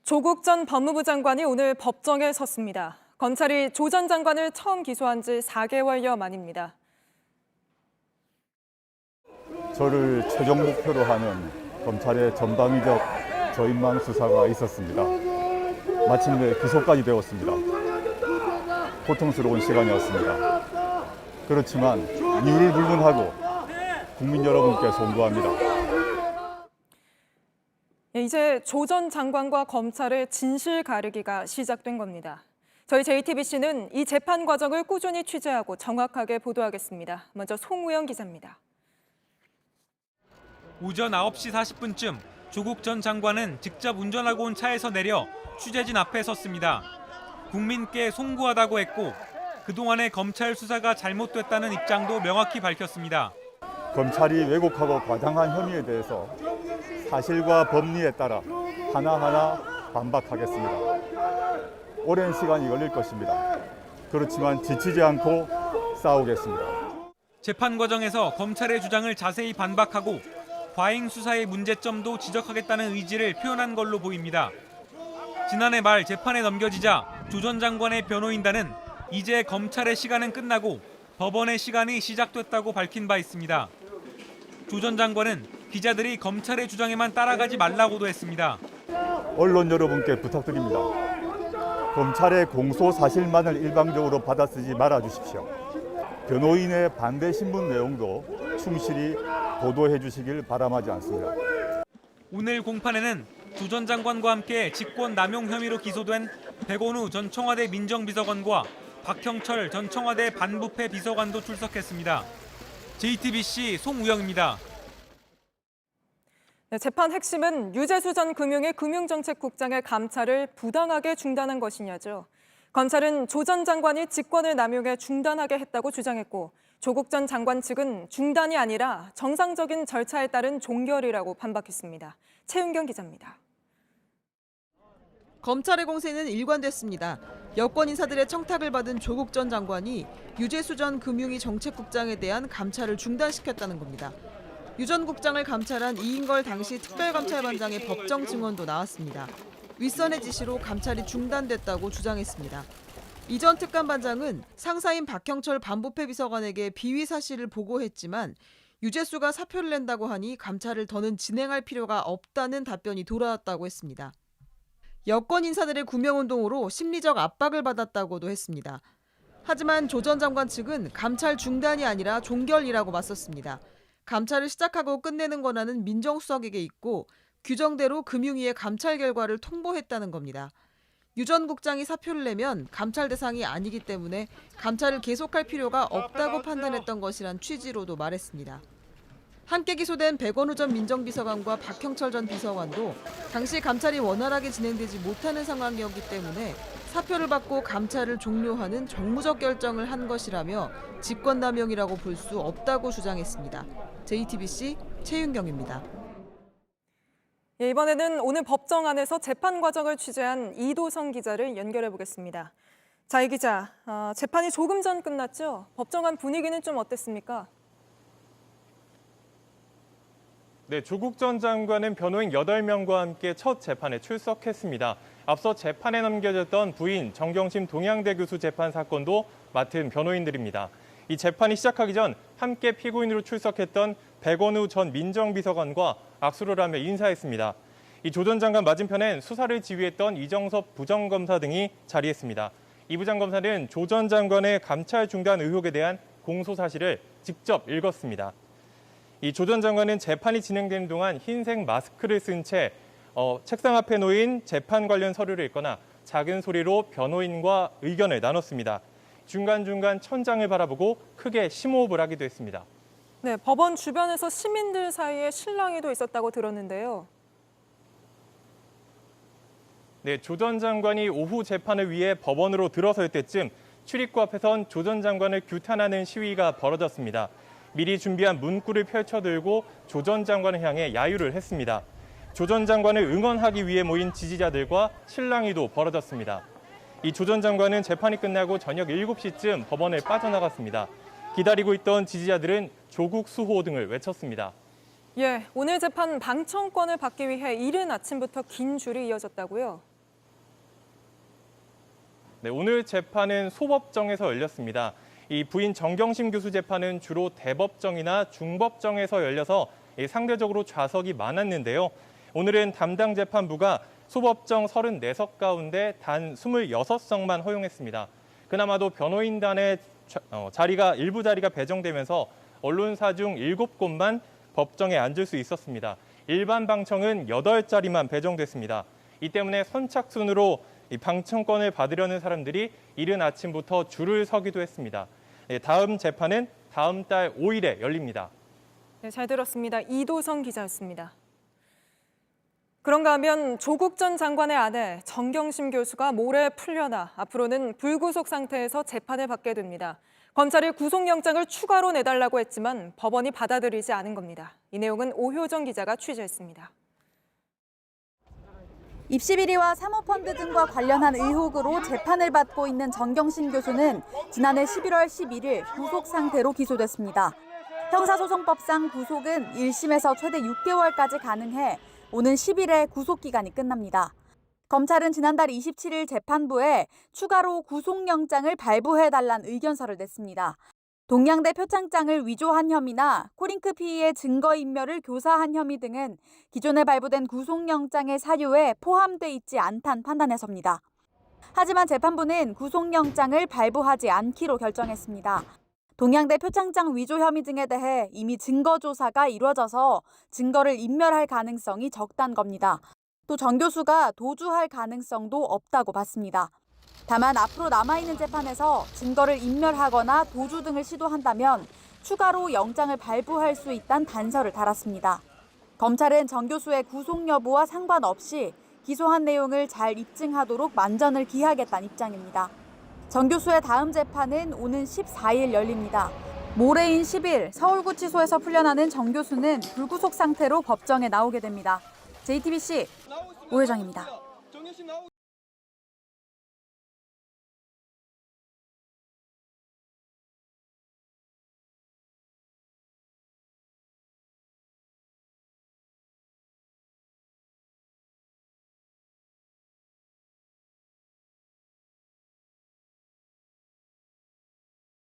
조국 전 법무부 장관이 오늘 법정에 섰습니다. 검찰이 조 전 장관을 처음 기소한 지 4개월여 만입니다. 저를 최종 목표로 하는 검찰의 전방위적 저인망 수사가 있었습니다. 마침내 기소까지 되었습니다. 고통스러운 시간이었습니다. 그렇지만 이유를 불문하고 국민 여러분께 송구합니다. 이제 조 전 장관과 검찰의 진실 가르기가 시작된 겁니다. 저희 JTBC는 이 재판 과정을 꾸준히 취재하고 정확하게 보도하겠습니다. 먼저 송우영 기자입니다. 오전 9시 40분쯤 조국 전 장관은 직접 운전하고 온 차에서 내려 취재진 앞에 섰습니다. 국민께 송구하다고 했고 그동안의 검찰 수사가 잘못됐다는 입장도 명확히 밝혔습니다. 검찰이 왜곡하고 과장한 혐의에 대해서 사실과 법리에 따라 하나하나 반박하겠습니다. 오랜 시간이 걸릴 것입니다. 그렇지만 지치지 않고 싸우겠습니다. 재판 과정에서 검찰의 주장을 자세히 반박하고 과잉 수사의 문제점도 지적하겠다는 의지를 표현한 걸로 보입니다. 지난해 말 재판에 넘겨지자 조 전 장관의 변호인단은 이제 검찰의 시간은 끝나고 법원의 시간이 시작됐다고 밝힌 바 있습니다. 조 전 장관은 기자들이 검찰의 주장에만 따라가지 말라고도 했습니다. 언론 여러분께 부탁드립니다. 검찰의 공소 사실만을 일방적으로 받아쓰지 말아주십시오. 변호인의 반대 신문 내용도 충실히 보도해 주시길 바람하지 않습니다. 오늘 공판에는 조 전 장관과 함께 직권 남용 혐의로 기소된 백원우 전 청와대 민정비서관과 박형철 전 청와대 반부패 비서관도 출석했습니다. JTBC 송우영입니다. 재판 핵심은 유재수 전 금융위 금융정책국장의 감찰을 부당하게 중단한 것이냐죠. 검찰은 조 전 장관이 직권을 남용해 중단하게 했다고 주장했고 조국 전 장관 측은 중단이 아니라 정상적인 절차에 따른 종결이라고 반박했습니다. 최윤경 기자입니다. 검찰의 공세는 일관됐습니다. 여권 인사들의 청탁을 받은 조국 전 장관이 유재수 전 금융위 정책국장에 대한 감찰을 중단시켰다는 겁니다. 유 전 국장을 감찰한 이인걸 당시 특별감찰반장의 법정 증언도 나왔습니다. 윗선의 지시로 감찰이 중단됐다고 주장했습니다. 이 전 특감반장은 상사인 박형철 반부패 비서관에게 비위 사실을 보고했지만 유재수가 사표를 낸다고 하니 감찰을 더는 진행할 필요가 없다는 답변이 돌아왔다고 했습니다. 여권 인사들의 구명운동으로 심리적 압박을 받았다고도 했습니다. 하지만 조 전 장관 측은 감찰 중단이 아니라 종결이라고 맞섰습니다. 감찰을 시작하고 끝내는 권한은 민정수석에게 있고 규정대로 금융위에 감찰 결과를 통보했다는 겁니다. 유 전 국장이 사표를 내면 감찰 대상이 아니기 때문에 감찰을 계속할 필요가 없다고 판단했던 것이란 취지로도 말했습니다. 함께 기소된 백원우 전 민정비서관과 박형철 전 비서관도 당시 감찰이 원활하게 진행되지 못하는 상황이었기 때문에 사표를 받고 감찰을 종료하는 정무적 결정을 한 것이라며 직권남용이라고 볼 수 없다고 주장했습니다. JTBC 최윤경입니다. 이번에는 오늘 법정 안에서 재판 과정을 취재한 이도성 기자를 연결해 보겠습니다. 자, 이 기자, 재판이 조금 전 끝났죠? 법정 안 분위기는 좀 어땠습니까? 네, 조국 전 장관은 변호인 8명과 함께 첫 재판에 출석했습니다. 앞서 재판에 넘겨졌던 부인 정경심 동양대 교수 재판 사건도 맡은 변호인들입니다. 이 재판이 시작하기 전 함께 피고인으로 출석했던 백원우 전 민정비서관과 악수를 하며 인사했습니다. 이 조 전 장관 맞은편엔 수사를 지휘했던 이정섭 부장검사 등이 자리했습니다. 이 부장검사는 조 전 장관의 감찰 중단 의혹에 대한 공소 사실을 직접 읽었습니다. 이 조 전 장관은 재판이 진행되는 동안 흰색 마스크를 쓴 채 책상 앞에 놓인 재판 관련 서류를 읽거나 작은 소리로 변호인과 의견을 나눴습니다. 중간중간 천장을 바라보고 크게 심호흡을 하기도 했습니다. 네, 법원 주변에서 시민들 사이에 실랑이도 있었다고 들었는데요. 네, 조 전 장관이 오후 재판을 위해 법원으로 들어설 때쯤 출입구 앞에선 조 전 장관을 규탄하는 시위가 벌어졌습니다. 미리 준비한 문구를 펼쳐들고 조 전 장관을 향해 야유를 했습니다. 조 전 장관을 응원하기 위해 모인 지지자들과 실랑이도 벌어졌습니다. 이 조 전 장관은 재판이 끝나고 저녁 7시쯤 법원을 빠져나갔습니다. 기다리고 있던 지지자들은 조국 수호 등을 외쳤습니다. 오늘 재판 방청권을 받기 위해 이른 아침부터 긴 줄이 이어졌다고요? 네, 오늘 재판은 소법정에서 열렸습니다. 이 부인 정경심 교수 재판은 주로 대법정이나 중법정에서 열려서 상대적으로 좌석이 많았는데요. 오늘은 담당 재판부가 소법정 34석 가운데 단 26석만 허용했습니다. 그나마도 변호인단의 일부 자리가 배정되면서 언론사 중 7곳만 법정에 앉을 수 있었습니다. 일반 방청은 8자리만 배정됐습니다. 이 때문에 선착순으로 이 방청권을 받으려는 사람들이 이른 아침부터 줄을 서기도 했습니다. 다음 재판은 다음 달 5일에 열립니다. 네, 잘 들었습니다. 이도성 기자였습니다. 그런가 하면 조국 전 장관의 아내 정경심 교수가 모레 풀려나 앞으로는 불구속 상태에서 재판을 받게 됩니다. 검찰이 구속영장을 추가로 내달라고 했지만 법원이 받아들이지 않은 겁니다. 이 내용은 오효정 기자가 취재했습니다. 입시 비리와 사모펀드 등과 관련한 의혹으로 재판을 받고 있는 정경심 교수는 지난해 11월 11일 구속 상태로 기소됐습니다. 형사소송법상 구속은 1심에서 최대 6개월까지 가능해 오는 10일에 구속기간이 끝납니다. 검찰은 지난달 27일 재판부에 추가로 구속영장을 발부해달라는 의견서를 냈습니다. 동양대 표창장을 위조한 혐의나 코링크 피의의 증거인멸을 교사한 혐의 등은 기존에 발부된 구속영장의 사유에 포함돼 있지 않다는 판단에서입니다. 하지만 재판부는 구속영장을 발부하지 않기로 결정했습니다. 동양대 표창장 위조 혐의 등에 대해 이미 증거조사가 이루어져서 증거를 인멸할 가능성이 적다는 겁니다. 또 정 교수가 도주할 가능성도 없다고 봤습니다. 다만 앞으로 남아있는 재판에서 증거를 인멸하거나 도주 등을 시도한다면 추가로 영장을 발부할 수 있다는 단서를 달았습니다. 검찰은 정 교수의 구속 여부와 상관없이 기소한 내용을 잘 입증하도록 만전을 기하겠다는 입장입니다. 정 교수의 다음 재판은 오는 14일 열립니다. 모레인 10일 서울구치소에서 풀려나는 정 교수는 불구속 상태로 법정에 나오게 됩니다. JTBC 오효정입니다.